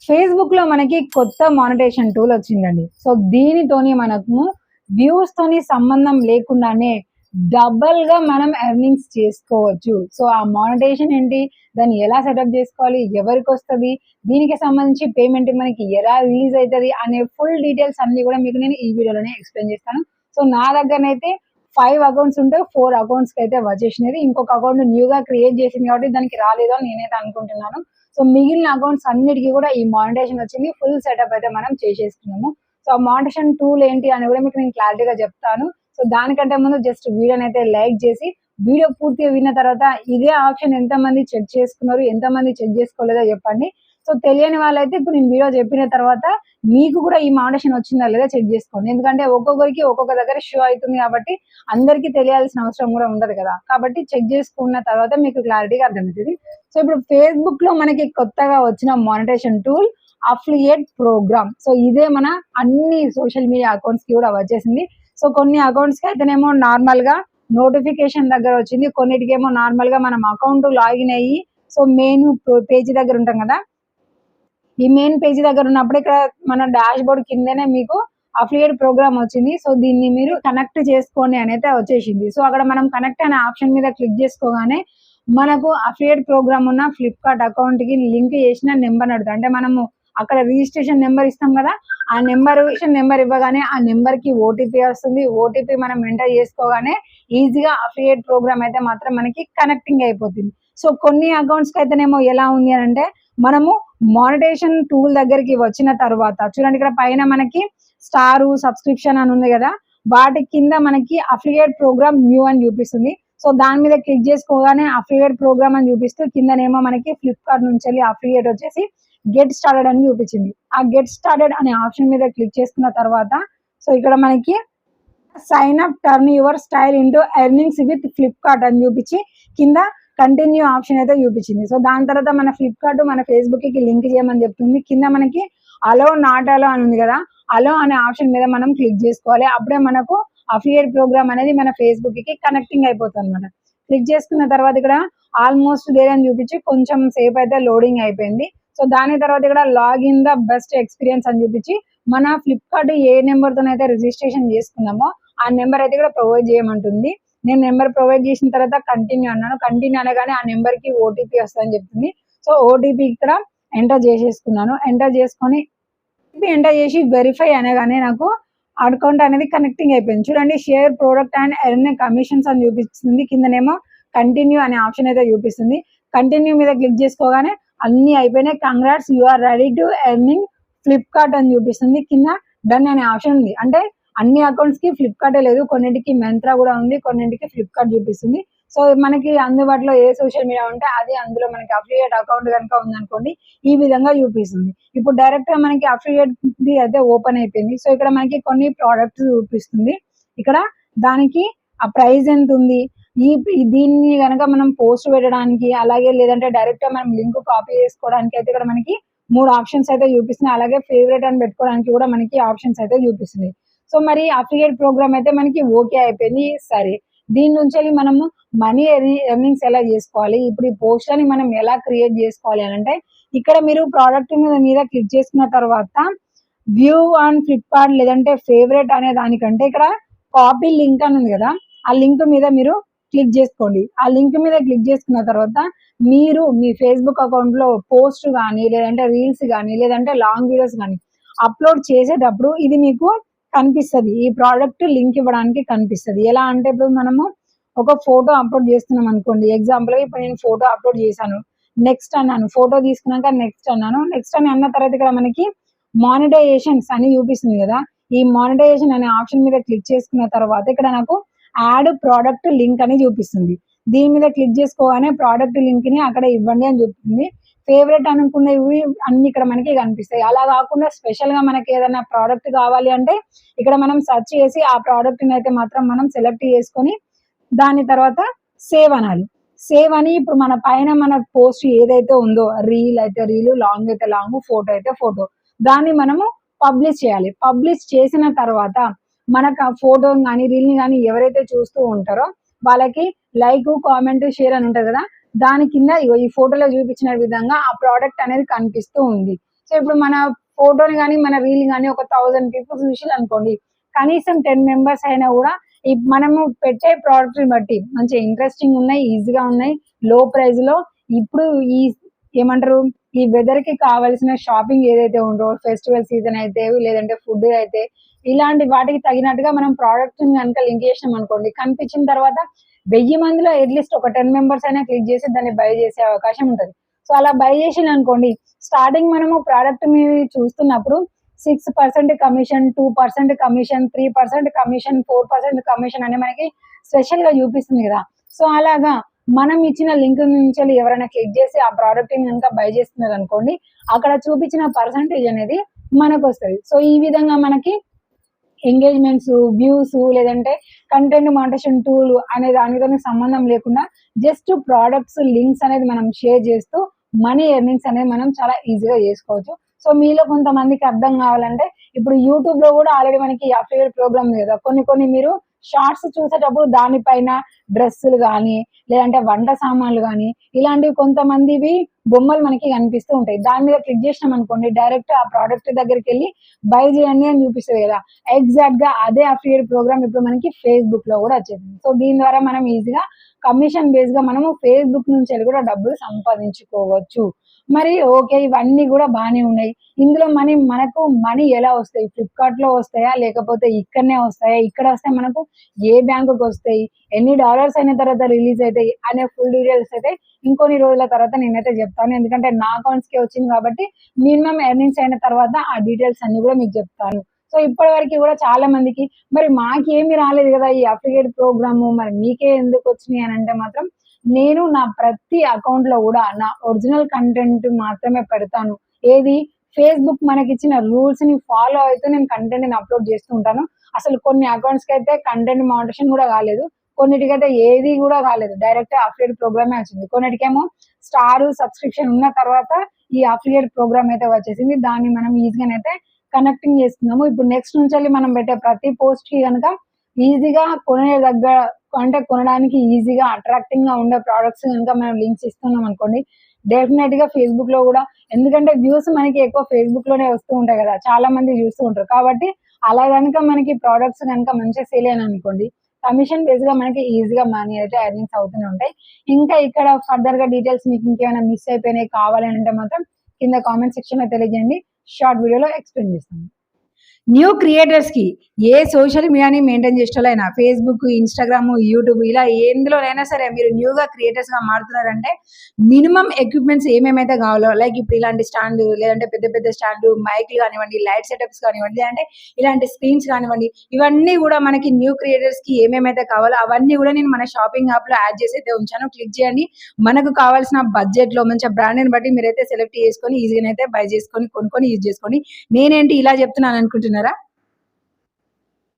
Facebook లో మనకి కొత్త మానిటైజేషన్ టూల్ వచ్చిందండి. సో దీనితోని మనకు వ్యూస్ తోని సంబంధం లేకుండానే డబల్ గా మనం ఎర్నింగ్స్ చేసుకోవచ్చు. సో ఆ మానిటైజేషన్ ఏంటి, దాన్ని ఎలా సెటప్ చేసుకోవాలి, ఎవరికి వస్తుంది, దీనికి సంబంధించి పేమెంట్ మనకి ఎలా రిలీజ్ అవుతుంది అనే ఫుల్ డీటెయిల్స్ అన్ని కూడా మీకు నేను ఈ వీడియోలోనే ఎక్స్ప్లెయిన్ చేస్తాను. సో నా దగ్గరనైతే 5 అకౌంట్స్ ఉంటే 4 అకౌంట్స్ కి అయితే వచ్చేసినది. ఇంకొక అకౌంట్ న్యూగా క్రియేట్ చేసింది కాబట్టి దానికి రాలేదు అని నేనైతే అనుకుంటున్నాను. సో మిగిలిన అకౌంట్స్ అన్నిటికీ కూడా ఈ మానిటైజేషన్ వచ్చింది. ఫుల్ సెటప్ అయితే మనం చేసేసుకున్నాము. సో ఆ మానిటైజేషన్ టూల్ ఏంటి అని కూడా మీకు నేను క్లారిటీగా చెప్తాను. సో దానికంటే ముందు జస్ట్ వీడియోని అయితే లైక్ చేసి వీడియో పూర్తిగా విన్న తర్వాత ఇదే ఆప్షన్ ఎంతమంది చెక్ చేసుకున్నారు, ఎంతమంది చెక్ చేసుకోలేదో చెప్పండి. సో తెలియని వాళ్ళైతే ఇప్పుడు నేను వీడియో చెప్పిన తర్వాత మీకు కూడా ఈ మానిటైజేషన్ వచ్చిందా లేదా చెక్ చేసుకోండి. ఎందుకంటే ఒక్కొక్కరికి ఒక్కొక్క దగ్గర షో అవుతుంది కాబట్టి అందరికీ తెలియాల్సిన అవసరం కూడా ఉండదు కదా. కాబట్టి చెక్ చేసుకున్న తర్వాత మీకు క్లారిటీగా అర్థమవుతుంది. సో ఇప్పుడు ఫేస్బుక్ లో మనకి కొత్తగా వచ్చిన monetisation tool affiliate programme. So ఇదే మన అన్ని సోషల్ మీడియా అకౌంట్స్ కి కూడా వచ్చేసింది. సో కొన్ని అకౌంట్స్ కి అయితేనేమో నార్మల్ గా నోటిఫికేషన్ దగ్గర వచ్చింది, కొన్నిటికేమో నార్మల్ గా మనం అకౌంట్ లాగిన్ అయ్యి సో మెయిన్ పేజీ దగ్గర ఉంటాం కదా, ఈ మెయిన్ పేజీ దగ్గర ఉన్నప్పుడు ఇక్కడ మన డాష్ బోర్డ్ కిందనే మీకు అఫిలియేట్ ప్రోగ్రామ్ వచ్చింది. సో దీన్ని మీరు కనెక్ట్ చేసుకోండి అని అయితే వచ్చేసింది. సో అక్కడ మనం కనెక్ట్ అనే ఆప్షన్ మీద క్లిక్ చేసుకోగానే మనకు అఫిలియేట్ ప్రోగ్రామ్ ఉన్న ఫ్లిప్కార్ట్ అకౌంట్ కి లింక్ చేసిన నెంబర్ అడుగుతుంది. అంటే మనము అక్కడ రిజిస్ట్రేషన్ నెంబర్ ఇస్తాం కదా, ఆ నెంబర్ ఇవ్వగానే ఆ నెంబర్ కి ఓటీపీ వస్తుంది. ఓటీపీ మనం ఎంటర్ చేసుకోగానే ఈజీగా అఫిలియేట్ ప్రోగ్రామ్ అయితే మాత్రం మనకి కనెక్టింగ్ అయిపోతుంది. సో కొన్ని అకౌంట్స్ కి అయితేనేమో ఎలా ఉంది అని అంటే మనము మానిటైజేషన్ టూల్ దగ్గరికి వచ్చిన తర్వాత చూడండి, ఇక్కడ పైన మనకి స్టార్ సబ్స్క్రిప్షన్ అని ఉంది కదా, వాటి కింద మనకి అఫిలియేట్ ప్రోగ్రామ్ న్యూ అని చూపిస్తుంది. సో దాని మీద క్లిక్ చేసుకోగానే అఫిలియేట్ ప్రోగ్రామ్ అని చూపిస్తూ కిందనేమో మనకి ఫ్లిప్కార్ట్ నుంచి వెళ్ళి అఫిలియేట్ వచ్చేసి గెట్ స్టార్టెడ్ అని చూపించింది. ఆ గెట్ స్టార్టెడ్ అనే ఆప్షన్ మీద క్లిక్ చేసుకున్న తర్వాత సో ఇక్కడ మనకి sign up turn your style into earnings with Flipkart అని చూపించి కింద కంటిన్యూ ఆప్షన్ అయితే చూపించింది. సో దాని తర్వాత మన ఫ్లిప్కార్ట్ మన ఫేస్బుక్ కి లింక్ చేయమని చెప్తుంది. కింద మనకి అలో నాట్ అలో అని ఉంది కదా, అలో అనే ఆప్షన్ మీద మనం క్లిక్ చేసుకోవాలి. అప్పుడే మనకు అఫిలియేట్ ప్రోగ్రామ్ అనేది మన ఫేస్బుక్ కి కనెక్టింగ్ అయిపోతుంది అనమాట. క్లిక్ చేసుకున్న తర్వాత ఇక్కడ ఆల్మోస్ట్ దేర్ అని చూపించి కొంచెం సేపు అయితే లోడింగ్ అయిపోయింది. సో దాని తర్వాత ఇక్కడ లాగిన్ ద బెస్ట్ ఎక్స్పీరియన్స్ అని చూపించి మన ఫ్లిప్కార్ట్ ఏ నెంబర్ తోనైతే రిజిస్ట్రేషన్ చేసుకున్నామో ఆ నెంబర్ అయితే ఇక్కడ ప్రొవైడ్ చేయమంటుంది. నేను నెంబర్ ప్రొవైడ్ చేసిన తర్వాత కంటిన్యూ అన్నాను. కంటిన్యూ అనగానే ఆ నెంబర్ కి ఓటీపీ వస్తుందని చెప్తుంది. సో ఓటీపీ ఇక్కడ ఎంటర్ చేసేసుకున్నాను. ఎంటర్ చేసుకొని ఎంటర్ చేసి వెరిఫై అనగానే నాకు అకౌంట్ అనేది కనెక్టింగ్ అయిపోయింది. చూడండి, share product and earn commissions అని చూపిస్తుంది. కిందనేమో కంటిన్యూ అనే ఆప్షన్ అయితే చూపిస్తుంది. కంటిన్యూ మీద క్లిక్ చేసుకోగానే అన్ని అయిపోయినాయి. Congrats, you are ready to earning Flipkart అని చూపిస్తుంది. కింద డన్ అనే ఆప్షన్ ఉంది. అంటే అన్ని అకౌంట్స్ కి ఫ్లిప్కార్టే లేదు, కొన్నింటికి మెంత్రా కూడా ఉంది, కొన్నింటికి ఫ్లిప్కార్ట్ చూపిస్తుంది. సో మనకి అందుబాటులో ఏ సోషల్ మీడియా ఉంటే అది అందులో మనకి అఫిలియేట్ అకౌంట్ కనుక ఉందనుకోండి ఈ విధంగా చూపిస్తుంది. ఇప్పుడు డైరెక్ట్ గా మనకి అఫిలియేట్ అయితే ఓపెన్ అయిపోయింది. సో ఇక్కడ మనకి కొన్ని ప్రోడక్ట్స్ చూపిస్తుంది. ఇక్కడ దానికి ఆ ప్రైస్ ఎంత ఉంది, దీన్ని కనుక మనం పోస్ట్ పెట్టడానికి అలాగే లేదంటే డైరెక్ట్ గా మనం లింక్ కాపీ చేసుకోవడానికి అయితే ఇక్కడ మనకి 3 ఆప్షన్స్ అయితే చూపిస్తున్నాయి. అలాగే ఫేవరెట్ అని పెట్టుకోవడానికి కూడా మనకి ఆప్షన్స్ అయితే చూపిస్తుంది. సో మరి అఫిలియేట్ ప్రోగ్రామ్ అయితే మనకి ఓకే అయిపోయింది. సరే, దీని నుంచి మనము మనీ ఎర్నింగ్స్ ఎలా చేసుకోవాలి, ఇప్పుడు ఈ పోస్ట్ అని మనం ఎలా క్రియేట్ చేసుకోవాలి అని అంటే ఇక్కడ మీరు ప్రోడక్ట్ మీద క్లిక్ చేసుకున్న తర్వాత వ్యూ ఆన్ ఫ్లిప్కార్ట్ లేదంటే ఫేవరెట్ అనే దానికంటే ఇక్కడ కాపీ లింక్ అని ఉంది కదా, ఆ లింక్ మీద మీరు క్లిక్ చేసుకోండి. ఆ లింక్ మీద క్లిక్ చేసుకున్న తర్వాత మీరు మీ ఫేస్బుక్ అకౌంట్ లో పోస్ట్ కానీ లేదంటే రీల్స్ కానీ లేదంటే లాంగ్ వీడియోస్ కానీ అప్లోడ్ చేసేటప్పుడు ఇది మీకు కనిపిస్తుంది. ఈ ప్రోడక్ట్ లింక్ ఇవ్వడానికి కనిపిస్తుంది. ఎలా అంటే ఇప్పుడు మనము ఒక ఫోటో అప్లోడ్ చేస్తున్నాం అనుకోండి, ఎగ్జాంపుల్ ఇప్పుడు నేను ఫోటో అప్లోడ్ చేశాను, నెక్స్ట్ అన్నాను, ఫోటో తీసుకున్నాక నెక్స్ట్ అన్నాను. నెక్స్ట్ అని అన్న తర్వాత ఇక్కడ మనకి మానిటైజేషన్స్ అని చూపిస్తుంది కదా, ఈ మానిటైజేషన్ అనే ఆప్షన్ మీద క్లిక్ చేసుకున్న తర్వాత ఇక్కడ నాకు యాడ్ ప్రోడక్ట్ లింక్ అని చూపిస్తుంది. దీని మీద క్లిక్ చేసుకోగానే ప్రోడక్ట్ లింక్ ని అక్కడ ఇవ్వండి అని చెప్తుంది. ఫేవరెట్ అనుకునేవి అన్ని ఇక్కడ మనకి కనిపిస్తాయి. అలా కాకుండా స్పెషల్ గా మనకి ఏదైనా ప్రోడక్ట్ కావాలి అంటే ఇక్కడ మనం సెర్చ్ చేసి ఆ ప్రోడక్ట్ ని అయితే మాత్రం మనం సెలెక్ట్ చేసుకొని దాని తర్వాత సేవ్ అనాలి. సేవ్ అని ఇప్పుడు మన పైన మన పోస్ట్ ఏదైతే ఉందో, రీల్ అయితే రీల్, లాంగ్ అయితే లాంగ్, ఫోటో అయితే ఫోటో, దాన్ని మనము పబ్లిష్ చేయాలి. పబ్లిష్ చేసిన తర్వాత మనకు ఆ ఫోటోని కానీ రీల్ ని కానీ ఎవరైతే చూస్తూ ఉంటారో వాళ్ళకి లైక్, కామెంట్, షేర్ అని ఉంటుంది కదా, దాని కింద ఈ ఫోటోలో చూపించిన విధంగా ఆ ప్రోడక్ట్ అనేది కనిపిస్తూ ఉంది. సో ఇప్పుడు మన ఫోటోని కానీ మన రీల్ కానీ ఒక 1000 పీపుల్స్ చూసిర్రు అనుకోండి, కనీసం 10 మెంబర్స్ అయినా కూడా మనము పెట్టే ప్రోడక్ట్ ని బట్టి మంచి ఇంట్రెస్టింగ్ ఉన్నాయి, ఈజీగా ఉన్నాయి, లో ప్రైస్ లో. ఇప్పుడు ఈ ఏమంటారు, ఈ వెదర్ కి కావాల్సిన షాపింగ్ ఏదైతే ఉందో, ఫెస్టివల్ సీజన్ అయితే లేదంటే ఫుడ్ అయితే ఇలాంటి వాటికి తగినట్టుగా మనం ప్రోడక్ట్ కనుక లింక్ చేసినాం అనుకోండి, కనిపించిన తర్వాత 1000 మందిలో అట్లీస్ట్ ఒక 10 మెంబర్స్ అయినా క్లిక్ చేసి దాన్ని బై చేసే అవకాశం ఉంటది. సో అలా బై చేసిన అనుకోండి, స్టార్టింగ్ మనము ప్రోడక్ట్ మీద చూస్తున్నప్పుడు 6% కమిషన్, 2% కమిషన్, 3% కమిషన్, 4% కమిషన్ అని మనకి స్పెషల్ గా చూపిస్తుంది కదా. సో అలాగా మనం ఇచ్చిన లింక్ నుంచి ఎవరైనా క్లిక్ చేసి ఆ ప్రోడక్ట్ ని కనుక బై చేస్తున్నారు అనుకోండి, అక్కడ చూపించిన పర్సంటేజ్ అనేది మనకు వస్తుంది. సో ఈ విధంగా మనకి ఎంగేజ్మెంట్స్, వ్యూస్ లేదంటే కంటెంట్ మానిటైజేషన్ టూల్ అనే దానితో సంబంధం లేకుండా జస్ట్ ప్రోడక్ట్స్ లింక్స్ అనేది మనం షేర్ చేస్తూ మనీ ఎర్నింగ్స్ అనేది మనం చాలా ఈజీగా చేసుకోవచ్చు. సో మీలో కొంతమందికి అర్థం కావాలంటే ఇప్పుడు యూట్యూబ్ లో కూడా ఆల్రెడీ మనకి అఫిలియేట్ ప్రోగ్రామ్ ఉంది కదా. కొన్ని మీరు షార్ట్స్ చూసేటప్పుడు దానిపైన డ్రెస్సులు కానీ లేదంటే వంట సామాన్లు కానీ ఇలాంటివి కొంతమందివి బొమ్మలు మనకి కనిపిస్తూ ఉంటాయి. దాని మీద క్లిక్ చేసినాం అనుకోండి, డైరెక్ట్ ఆ ప్రోడక్ట్ దగ్గరికి వెళ్ళి బై చేయండి అని చూపిస్తుంది కదా. ఎగ్జాక్ట్ గా అదే అఫిలియేట్ ప్రోగ్రామ్ ఇప్పుడు మనకి ఫేస్బుక్ లో కూడా వచ్చేసింది. సో దీని ద్వారా మనం ఈజీగా కమిషన్ బేస్ గా మనము ఫేస్బుక్ నుంచి వెళ్ళి కూడా డబ్బులు సంపాదించుకోవచ్చు. మరి ఓకే, ఇవన్నీ కూడా బాగానే ఉన్నాయి. ఇందులో మనకు మనీ ఎలా వస్తాయి? ఫ్లిప్కార్ట్ లో వస్తాయా, లేకపోతే ఇక్కడనే వస్తాయా? ఇక్కడ వస్తే మనకు ఏ బ్యాంకుకి వస్తాయి, ఎన్ని డాలర్స్ అయిన తర్వాత రిలీజ్ అవుతాయి అనే ఫుల్ డీటెయిల్స్ అయితే ఇంకొన్ని రోజుల తర్వాత నేనైతే చెప్తాను. ఎందుకంటే నా అకౌంట్స్ కి వచ్చింది కాబట్టి మినిమం ఎర్నింగ్స్ అయిన తర్వాత ఆ డీటెయిల్స్ అన్ని కూడా మీకు చెప్తాను. సో ఇప్పటి వరకు కూడా చాలా మందికి మరి మాకేమి రాలేదు కదా ఈ అఫిలియేట్ ప్రోగ్రాము, మరి మీకే ఎందుకు వచ్చినాయి అని అంటే మాత్రం, నేను నా ప్రతి అకౌంట్ లో కూడా నా ఒరిజినల్ కంటెంట్ మాత్రమే పెడతాను. ఏది ఫేస్బుక్ మనకిచ్చిన రూల్స్ ని ఫాలో అవుతూ నేను కంటెంట్ ని అప్లోడ్ చేస్తూ ఉంటాను. అసలు కొన్ని అకౌంట్స్ కి అయితే కంటెంట్ మానిటైజేషన్ కూడా కాలేదు, కొన్నిటికైతే ఏది కూడా కాలేదు, డైరెక్ట్ అఫిలియేట్ ప్రోగ్రామే వచ్చింది. కొన్నిటికేమో స్టార్ సబ్స్క్రిప్షన్ ఉన్న తర్వాత ఈ అఫిలియేట్ ప్రోగ్రామ్ అయితే వచ్చేసింది. దాన్ని మనం ఈజీగానైతే కనెక్టింగ్ చేస్తున్నాము. ఇప్పుడు నెక్స్ట్ నుంచి మనం పెట్టే ప్రతి పోస్ట్ కి కనుక ఈజీగా కొనడానికి ఈజీగా అట్రాక్టింగ్ గా ఉండే ప్రోడక్ట్స్ కనుక మనం లింక్స్ ఇస్తున్నాం అనుకోండి, డెఫినెట్ గా ఫేస్బుక్ లో కూడా, ఎందుకంటే వ్యూస్ మనకి ఎక్కువ ఫేస్బుక్ లోనే వస్తూ ఉంటాయి కదా, చాలా మంది చూస్తూ ఉంటారు కాబట్టి అలా కనుక మనకి ప్రోడక్ట్స్ కనుక మంచిగా సేల్ అయిన అనుకోండి, కమిషన్ బేస్ గా మనకి ఈజీగా మనీ అయితే ఎర్నింగ్స్ అవుతూనే ఉంటాయి. ఇంకా ఇక్కడ ఫర్దర్ గా డీటెయిల్స్ మీకు ఇంకేమైనా మిస్ అయిపోయినాయి కావాలి అంటే మాత్రం కింద కామెంట్ సెక్షన్ లో తెలియజేయండి, షార్ట్ వీడియోలో ఎక్స్ప్లెయిన్ చేస్తాను. న్యూ క్రియేటర్స్ కి ఏ సోషల్ మీడియాని మెయింటైన్ చేసేటోళ్ళైనా, ఫేస్బుక్, ఇన్స్టాగ్రామ్, యూట్యూబ్ ఇలా ఎందులోనైనా సరే మీరు న్యూగా క్రియేటర్స్ గా మారుతున్నారంటే మినిమం ఎక్విప్మెంట్స్ ఏమేమైతే కావాలో, లైక్ ఇప్పుడు ఇలాంటి స్టాండ్ లేదంటే పెద్ద పెద్ద స్టాండ్, మైక్లు కానివ్వండి, లైట్ సెటప్స్ కానివ్వండి, లేదంటే ఇలాంటి స్క్రీన్స్ కానివ్వండి, ఇవన్నీ కూడా మనకి న్యూ క్రియేటర్స్ కి ఏమేమైతే కావాలో అవన్నీ కూడా నేను మన షాపింగ్ యాప్ లో యాడ్ చేసి అయితే ఉంచాను. క్లిక్ చేయండి. మనకు కావాల్సిన బడ్జెట్ లో మంచి బ్రాండ్ ని బట్టి మీరైతే సెలెక్ట్ చేసుకొని ఈజీగా అయితే బై చేసుకొని కొనుక్కొని యూజ్ చేసుకోండి. నేనేంటి ఇలా చెప్తున్నాను అనుకుంటున్నారా?